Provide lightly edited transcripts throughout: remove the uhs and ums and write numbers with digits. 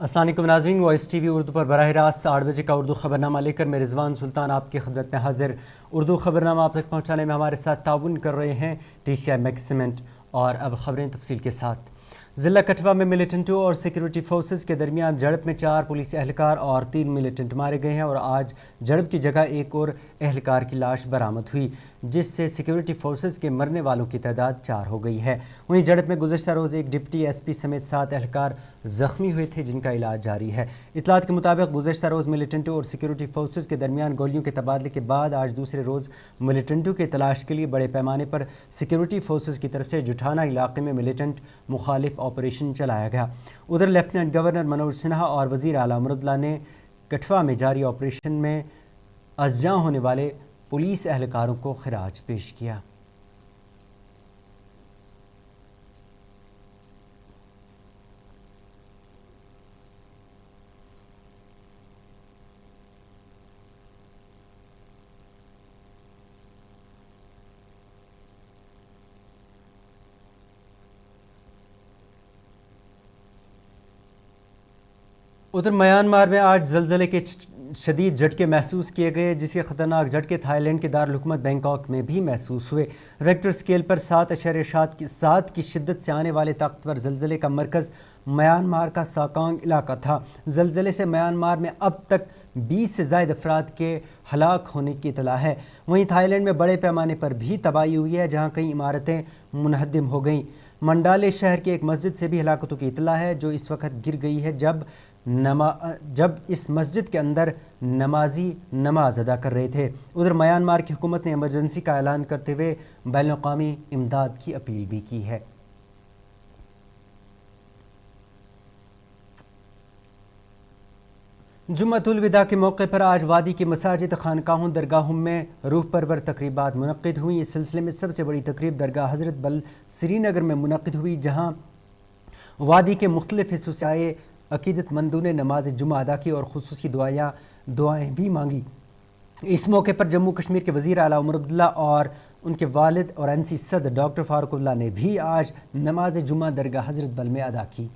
अस्सलाम वालेकुम नाज़रीन, वॉइस टीवी उर्दू पर बराह रास्त 8 बजे का उर्दू खबरनामा लेकर मैं रिजवान सुल्तान आपकी खिदमत में हाजिर। उर्दू खबरनामा आप तक पहुँचाने में हमारे साथ ताउन कर रहे हैं TCI मैक्सिमेंट। और अब खबरें तफसील के साथ। ज़िला कठवा में मिलिटेंटों और सिक्योरिटी फोर्सेस के दरमियान झड़प में 4 पुलिस एहलकार और 3 मिलिटेंट मारे गए हैं और आज झड़प की जगह एक और एहलकार की लाश बरामद हुई, जिससे सिक्योरिटी फोर्सेस के मरने वालों की तादाद 4 हो गई है। वहीं झड़प में गुज़श्ता रोज़ एक डिप्टी SP समेत 7 एहलकार ज़ख्मी हुए थे, जिनका इलाज जारी है। इत्तलात के मुताबिक गुज़श्ता रोज़ मिलिटेंटों और सिक्योरिटी फोर्सेस के दरमियान गोलियों के तबादले के बाद आज दूसरे रोज़ मिलिटेंटों की तलाश के लिए बड़े पैमाने पर सिक्योरिटी फोर्सेस की तरफ से जुठाना इलाके में मिलिटेंट मुखालिफ ऑपरेशन चलाया गया। उधर लेफ्टिनेंट गवर्नर मनोज सिन्हा और वज़ीर आला अमरुल्लाह ने कठवा में जारी ऑपरेशन में अज़जा होने वाले पुलिस एहलकारों को खिराज पेश किया। उधर म्यांमार में आज ज़लज़ले के शदीद झटके महसूस किए गए, जिसके ख़तरनाक झटके थाईलैंड के दारुल-हुकूमत बैंकॉक में भी महसूस हुए। रेक्टर स्केल पर 7.7 की शिद्दत से आने वाले ताकतवर ज़लज़ले का मरकज़ म्यांमार का साकांग इलाका था। ज़लज़ले से म्यांमार में अब तक 20 से ज़ायद अफराद के हलाक होने की इतला है। वहीं थाईलैंड में बड़े पैमाने पर भी तबाही हुई है, जहाँ कई इमारतें मुनहदिम हो गईं। मंडाले शहर की एक मस्जिद से भी हलाकतों की इतला है, जो इस वक्त गिर गई है जब इस मस्जिद के अंदर नमाजी नमाज अदा कर रहे थे। उधर म्यांमार की हुकूमत ने इमरजेंसी का ऐलान करते हुए बैनुल-अक़वामी इमदाद की अपील भी की है। जुम्मतुल विदा के मौके पर आज वादी की मसाजिद, खानकाहों, दरगाहों में रूह परवर तकरीबात मुनक्किद हुई। इस सिलसिले में सबसे बड़ी तकरीब दरगाह हज़रत बल श्रीनगर में मुनक्किद हुई, जहाँ वादी के मुख्तलिफ हिस्सों से आए अकीदतमंदों ने नमाज जुमा अदा की और खुसूसी दुआएं भी मांगी। इस मौके पर जम्मू कश्मीर के वज़ीर आला उमर अब्दुल्ला और उनके वालिद और NC सदर डॉक्टर फारूकुल्लाह ने भी आज नमाज जुमा दरगाह हज़रत बल में अदा की।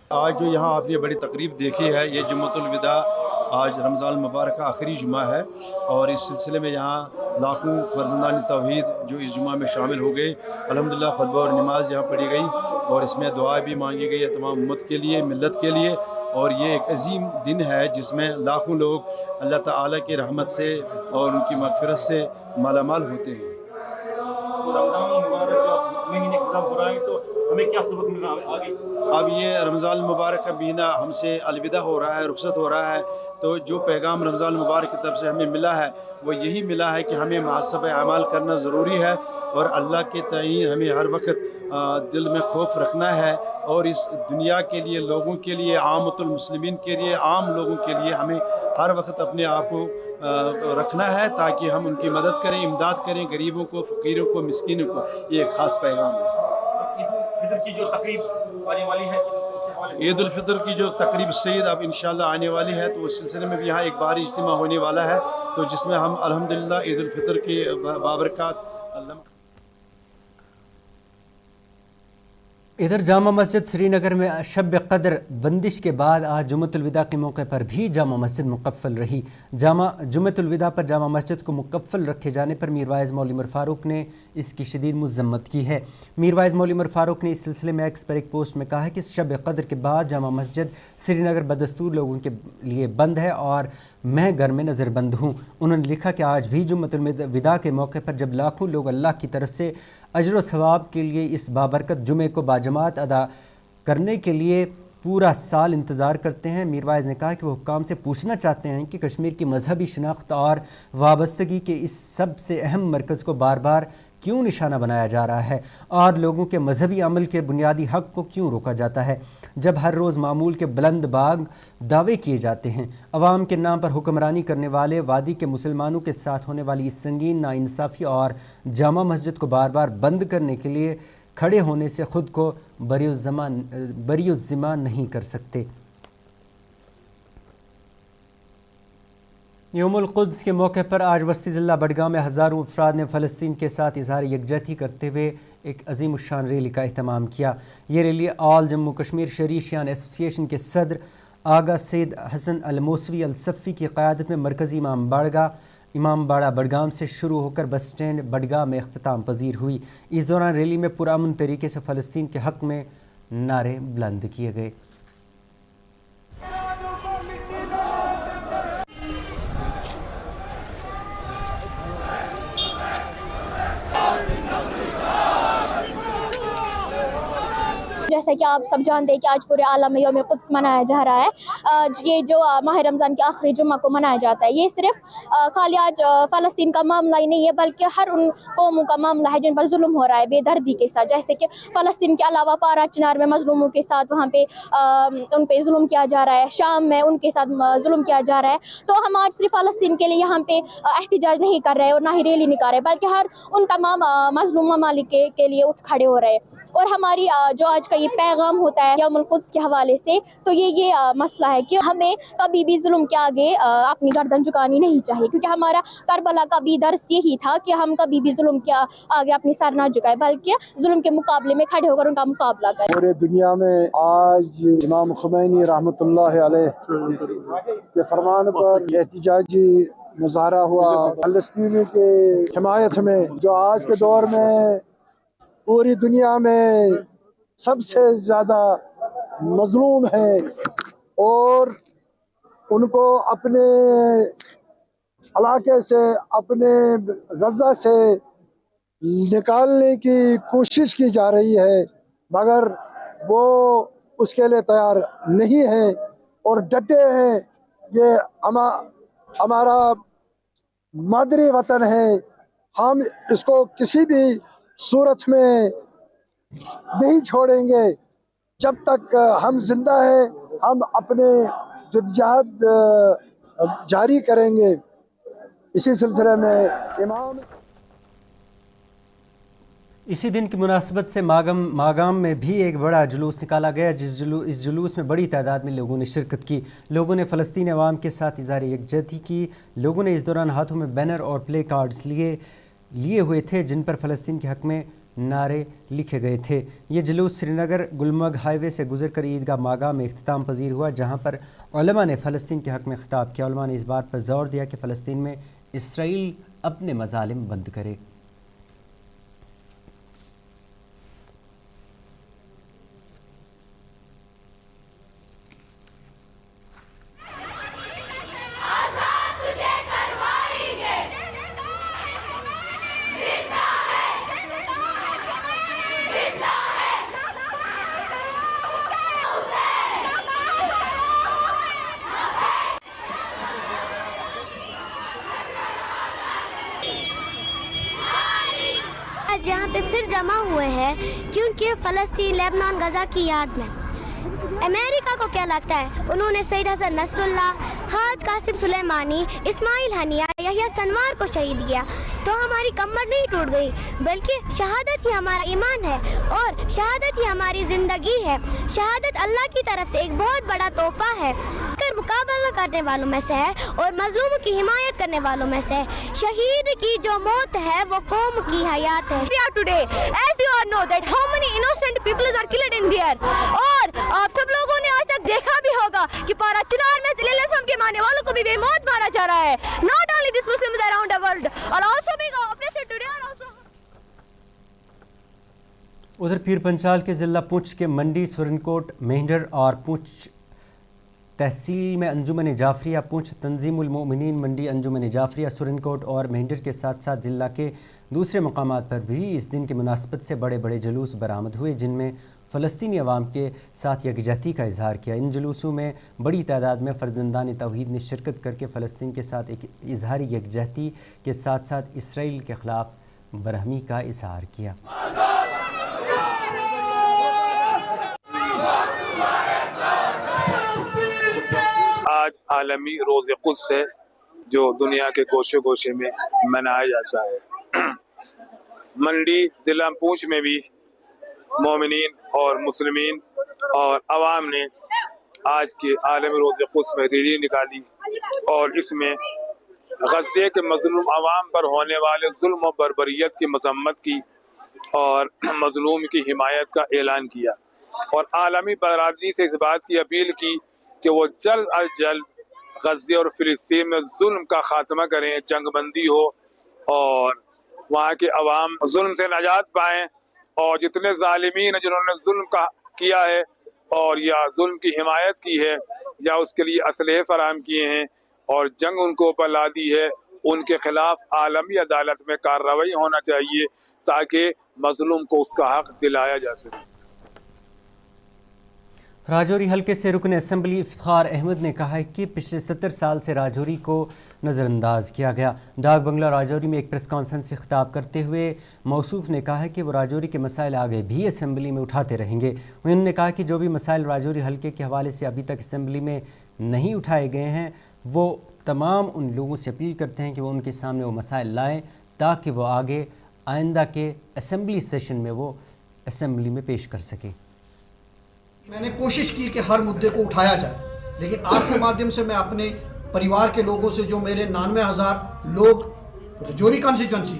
आज जो यहाँ आपने बड़ी तकरीब देखी है, ये जुम्मतुल विदा आज रमज़ान मुबारक का आखिरी जुमा है और इस सिलसिले में यहाँ लाखों फर्जंदान तौहीद जो इस जुमा में शामिल हो गए। अल्हम्दुलिल्लाह खुतबा और नमाज यहाँ पढ़ी गई और इसमें दुआ भी मांगी गई है तमाम उम्मत के लिए, मिल्लत के लिए। और ये एक अजीम दिन है जिसमें लाखों लोग अल्लाह ताला की रहमत से और उनकी मग़फ़िरत से मालामाल होते हैं। रमज़ान मुबारक जो महीने खत्म हो रहा है, तो हमें क्या सबक मिल रहा है आगे? अब ये रमज़ान मुबारक का महीना हमसे अलविदा हो रहा है, रुखसत हो रहा है, तो जो पैगाम रमज़ान मुबारक की तरफ से हमें मिला है वो यही मिला है कि हमें मुहस्सब अमाल करना ज़रूरी है और अल्लाह के तईन हमें हर वक्त दिल में खौफ रखना है और इस दुनिया के लिए, लोगों के लिए, आमतुल मुस्लिमीन के लिए, आम लोगों के लिए हमें हर वक्त अपने आप को रखना है ताकि हम उनकी मदद करें, इमदाद करें, गरीबों को, फ़कीरों को, मिस्कीनों को। ये एक ख़ास पैगाम है। ईद उल फितर की जो तकरीब आने वाली है, ईद उल फितर की जो तकरीब सईद अब इंशाअल्लाह आने वाली है, तो उस सिलसिले में भी यहाँ एक बार इज्तिमा होने वाला है, तो जिसमें हम अल्हम्दुलिल्लाह ईद उल फितर की बाबरकात। इधर जामा मस्जिद श्रीनगर में शब कद्र बंदिश के बाद आज जुम्मतुल विदा के मौके पर भी जामा मस्जिद मुकफ़्फ़ल रही। जुम्मतुल विदा पर जामा मस्जिद को मुकफ़्फ़ल रखे जाने पर मीर वाइज़ मौलवी उमर फ़ारूक ने इसकी शदीद मज़म्मत की है। मीर वाइज़ मौलवी उमर फ़ारूक ने इस सिलसिले में एक्स पर एक पोस्ट में कहा है कि शब कद्र के बाद जामा मस्जिद श्रीनगर बदस्तूर लोगों के लिए बंद है और میں گھر میں نظر بند ہوں۔ انہوں نے لکھا کہ آج بھی جمعۃ الوداع کے موقع پر جب لاکھوں لوگ اللہ کی طرف سے اجر و ثواب کے لیے اس بابرکت جمعے کو باجماعت ادا کرنے کے لیے پورا سال انتظار کرتے ہیں، میر وائز نے کہا کہ وہ حکام سے پوچھنا چاہتے ہیں کہ کشمیر کی مذہبی شناخت اور وابستگی کے اس سب سے اہم مرکز کو بار بار کیوں نشانہ بنایا جا رہا ہے اور لوگوں کے مذہبی عمل کے بنیادی حق کو کیوں روکا جاتا ہے، جب ہر روز معمول کے بلند باغ دعوے کیے جاتے ہیں۔ عوام کے نام پر حکمرانی کرنے والے وادی کے مسلمانوں کے ساتھ ہونے والی اس سنگین ناانصافی اور جامع مسجد کو بار بار بند کرنے کے لیے کھڑے ہونے سے خود کو بری الذمہ نہیں کر سکتے۔ یوم القدس کے موقع پر آج وسطی ضلع بڈگام میں ہزاروں افراد نے فلسطین کے ساتھ اظہار یکجہتی کرتے ہوئے ایک عظیم الشان ریلی کا اہتمام کیا۔ یہ ریلی آل جموں کشمیر شہری شیعان ایسوسی ایشن کے صدر آغا سید حسن الموسوی الصفی کی قیادت میں مرکزی امام باڑہ بڈگام سے شروع ہو کر بس سٹینڈ بڈگام میں اختتام پذیر ہوئی۔ اس دوران ریلی میں پرامن طریقے سے فلسطین کے حق میں نعرے بلند کیے گئے۔ جیسا کہ آپ سب جانتے ہیں کہ آج پورے عالم میں یوم قدس منایا جا رہا ہے۔ یہ جو ماہ رمضان کے آخری جمعہ کو منایا جاتا ہے، یہ صرف خالی آج فلسطین کا معاملہ ہی نہیں ہے بلکہ ہر ان قوموں کا معاملہ ہے جن پر ظلم ہو رہا ہے بے دردی کے ساتھ، جیسے کہ فلسطین کے علاوہ پارا چنار میں مظلوموں کے ساتھ وہاں پہ ان پہ ظلم کیا جا رہا ہے، شام میں ان کے ساتھ ظلم کیا جا رہا ہے۔ تو ہم آج صرف فلسطین کے لیے یہاں پہ احتجاج نہیں کر رہے اور نہ ہی ریلی نکال رہے بلکہ ہر ان تمام مظلوم ممالک کے لیے اٹھ کھڑے ہو رہے ہیں۔ اور ہماری جو آج کا یہ پیغام ہوتا ہے یوم القدس کے حوالے سے، تو یہ مسئلہ ہے کہ ہمیں کبھی بھی ظلم کے آگے اپنی گردن جھکانی نہیں چاہیے، کیونکہ ہمارا کربلا کا بھی درس یہی تھا کہ ہم کبھی بھی ظلم کے آگے اپنی سر نہ جھکائے بلکہ ظلم کے مقابلے میں کھڑے ہو کر ان کا مقابلہ کریں۔ پورے دنیا میں آج امام خمینی رحمۃ اللہ علیہ کے فرمان پر احتجاجی مظاہرہ ہوا فلسطینی کے حمایت میں، جو آج کے دور میں پوری دنیا میں سب سے زیادہ مظلوم ہے اور ان کو اپنے علاقے سے، اپنے غزہ سے نکالنے کی کوشش کی جا رہی ہے، مگر وہ اس کے لیے تیار نہیں ہیں اور ڈٹے ہیں۔ یہ ہمارا مادری وطن ہے، ہم اس کو کسی بھی صورت میں نہیں چھوڑیں گے۔ جب تک ہم زندہ ہیں ہم اپنے جدوجہد جاری کریں گے۔ اسی سلسلے میں اسی دن کی مناسبت سے ماگام میں بھی ایک بڑا جلوس نکالا گیا، اس جلوس میں بڑی تعداد میں لوگوں نے شرکت کی۔ لوگوں نے فلسطینی عوام کے ساتھ اظہار یکجہتی کی۔ لوگوں نے اس دوران ہاتھوں میں بینر اور پلے کارڈز لیے ہوئے تھے جن پر فلسطین کے حق میں نعرے لکھے گئے تھے۔ یہ جلوس سری نگر گلمرگ ہائی وے سے گزر کر عیدگاہ ماگام میں اختتام پذیر ہوا، جہاں پر علماء نے فلسطین کے حق میں خطاب کیا۔ علماء نے اس بات پر زور دیا کہ فلسطین میں اسرائیل اپنے مظالم بند کرے۔ یہاں پہ پھر جمع ہوئے ہیں کیونکہ فلسطین، لبنان، غزہ کی یاد میں امریکہ کو کیا لگتا ہے؟ انہوں نے سید حسن نصر اللہ، حاج قاسم سلیمانی، اسماعیل ہنیہ، یحییٰ سنوار کو شہید کیا تو ہماری کمر نہیں ٹوٹ گئی، بلکہ شہادت ہی ہمارا ایمان ہے اور شہادت ہی ہماری زندگی ہے۔ شہادت اللہ کی طرف سے ایک بہت بڑا تحفہ ہے، مقابلہ کرنے والوں میں سے ہے اور مظلوموں کی حمایت کرنے والوں میں سے ہے۔ شہید کی جو موت ہے وہ قوم کی حیات ہے۔ Today, as you all know that how many innocent people are killed in there. اور آپ سب لوگوں نے آج تک دیکھا بھی ہوگا کہ پارا چنار میں صلی اللہ علیہ وسلم کے ماننے والوں کو بھی بے موت مارا جا رہا ہے۔ Not only these Muslims around the world, and also being oppressed today and also. ادھر پیر پنچال کے ضلع پونچھ کے منڈی، سورن کوٹ، مہنڈر اور پونچھ तहसील में अंजुमन जाफरिया पुंछ, तंजीमुल मोमिनीन मंडी, अंजुमन जाफरिया सुरनकोट और मेंढर के साथ साथ ज़िला के दूसरे मकामात पर भी इस दिन की मुनासबत से बड़े बड़े जुलूस बरामद हुए, जिनमें फ़लस्तीनी अवाम के साथ यकजहती का इजहार किया। इन जुलूसों में बड़ी तादाद में फ़र्जंदान तौहीद ने शिरकत करके फ़लस्तीन के साथ एक इजहारी यकजहती के साथ साथ इसराइल के ख़िलाफ़ बरहमी का इजहार किया। आज आलमी रोज़ क़ुद्स है जो दुनिया के गोशे गोशे में मनाया जाता है। मंडी ज़िला पूंछ में भी मोमिनीन और मुस्लिमीन और अवाम ने आज के आलमी रोज़ क़ुद्स में रैली निकाली और इसमें गज़े के मज़लूम अवाम पर होने वाले जुल्म और बर्बरियत की मज़म्मत की और मज़लूम की हिमायत का ऐलान किया और आलमी बरादरी से इस बात की अपील की कि वो जल्द अज जल्द गज़े और फ़िलिस्तीन में जुल्म का ख़ात्मा करें, जंगबंदी हो और वहाँ के अवाम जुल्म से नजात पाएँ और जितने ज़ालिमीन हैं जिन्होंने जुल्म का किया है और या जुल्म की हिमायत की है या उसके लिए असलहे फराहम किए हैं और जंग उनको ऊपर ला दी है, उनके ख़िलाफ़ आलमी अदालत में कार्रवाई होना चाहिए ताकि मज़लूम को उसका हक़ दिलाया जा सके। राजौरी हल्के से रुकन असम्बली इफ्तिखार अहमद ने कहा है कि पिछले 70 साल से राजौरी को नज़रअंदाज किया गया। डाक बंगला राजौरी में एक प्रेस कॉन्फ्रेंस से खिताब करते हुए मौसूफ ने कहा है कि वो राजौरी के मसाइल आगे भी असम्बली में उठाते रहेंगे। उन्होंने कहा कि जो भी मसाइल राजौरी हल्के के हवाले से अभी तक असम्बली में नहीं उठाए गए हैं, वो तमाम उन लोगों से अपील करते हैं कि वो उनके सामने वो मसाइल लाएँ ताकि वो आगे आइंदा के असम्बली सेशन में वो असम्बली में पेश कर सकें। मैंने कोशिश की कि हर मुद्दे को उठाया जाए, लेकिन आपके माध्यम से मैं अपने परिवार के लोगों से, जो मेरे 99,000 लोग राजौरी कॉन्स्टिट्यूंसी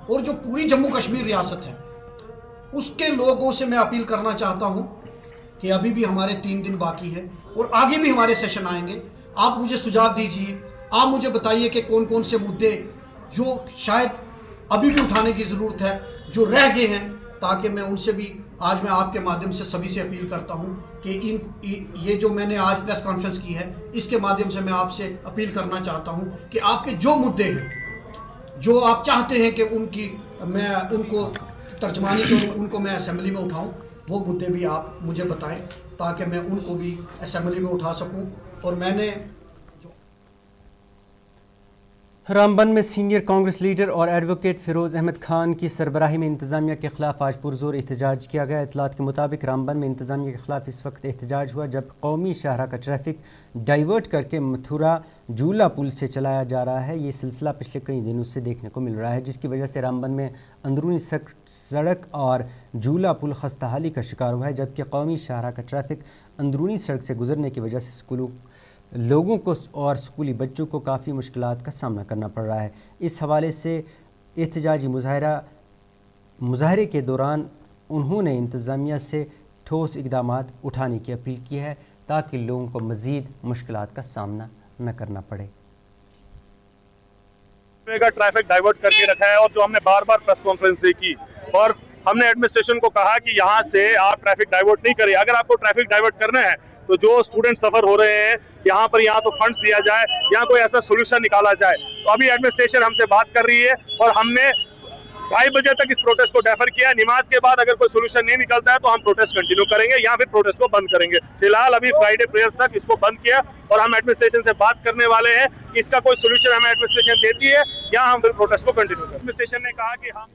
और जो पूरी जम्मू कश्मीर रियासत है, उसके लोगों से मैं अपील करना चाहता हूं कि अभी भी हमारे 3 दिन बाकी है और आगे भी हमारे सेशन आएंगे। आप मुझे सुझाव दीजिए, आप मुझे बताइए कि कौन कौन से मुद्दे जो शायद अभी भी उठाने की ज़रूरत है, जो रह गए हैं, ताकि मैं उनसे भी आज मैं आपके माध्यम से सभी से अपील करता हूं कि ये जो मैंने आज प्रेस कॉन्फ्रेंस की है, इसके माध्यम से मैं आपसे अपील करना चाहता हूं कि आपके जो मुद्दे हैं, जो आप चाहते हैं कि मैं उनको तर्जमानी करूं, उनको मैं असेंबली में उठाऊं, वो मुद्दे भी आप मुझे बताएं ताकि मैं उनको भी असेंबली में उठा सकूं। और मैंने रामबन में सीनियर कांग्रेस लीडर और एडवोकेट फ़िरोज़ अहमद खान की सरबराही में इंतज़ामिया के ख़िलाफ़ आज पुरज़ोर एहतजाज किया गया। इतलात के मुताबिक रामबन में इंतज़ामिया के ख़िलाफ़ इस वक्त एहतजाज हुआ जब कौमी शाहरा का ट्रैफिक डाइवर्ट करके मथुरा झूला पुल से चलाया जा रहा है। ये सिलसिला पिछले कई दिनों से देखने को मिल रहा है, जिसकी वजह से रामबन में अंदरूनी सड़क और झूला पुल खस्ताहाली का शिकार हुआ है, जबकि कौमी शाहरा का ट्रैफिक अंदरूनी सड़क से गुजरने की वजह से लोगों को और स्कूली बच्चों को काफ़ी मुश्किलात का सामना करना पड़ रहा है। इस हवाले से एहतजाजी मुजाहरे के दौरान उन्होंने इंतज़ामिया से ठोस इक़दामात उठाने की अपील की है ताकि लोगों को मज़ीद मुश्किलात का सामना न करना पड़े। ट्रैफिक डाइवर्ट करके रखा है और जो हमने बार बार प्रेस कॉन्फ्रेंस से की और हमने एडमिनिस्ट्रेशन को कहा कि यहाँ से आप ट्रैफिक डाइवर्ट नहीं करिए। अगर आपको ट्रैफिक डाइवर्ट करना है तो जो स्टूडेंट सफर हो रहे हैं यहाँ तो फंड्स दिया जाए, यहाँ कोई ऐसा सोल्यूशन निकाला जाए। तो अभी एडमिनिस्ट्रेशन हमसे बात कर रही है और हमने 2:30 बजे तक इस प्रोटेस्ट को डेफर किया। नमाज के बाद अगर कोई सोल्यूशन नहीं निकलता है तो हम प्रोटेस्ट कंटिन्यू करेंगे या फिर प्रोटेस्ट को बंद करेंगे। फिलहाल अभी फ्राइडे प्रेयर्स तक इसको बंद किया और हम एडमिनिस्ट्रेशन से बात करने वाले हैं कि इसका कोई सोल्यूशन हमें एडमिनिस्ट्रेशन देती है या हम फिर प्रोटेस्ट को कंटिन्यू करें। एडमिनिस्ट्रेशन ने कहा कि हम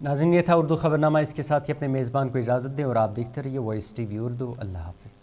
नाज़रीन, ये था उर्दू खबरनामा। इसके साथ ही अपने मेज़बान को इजाज़त दें और आप देखते रहिए वॉइस TV उर्दू। अल्लाह हाफ़िज़।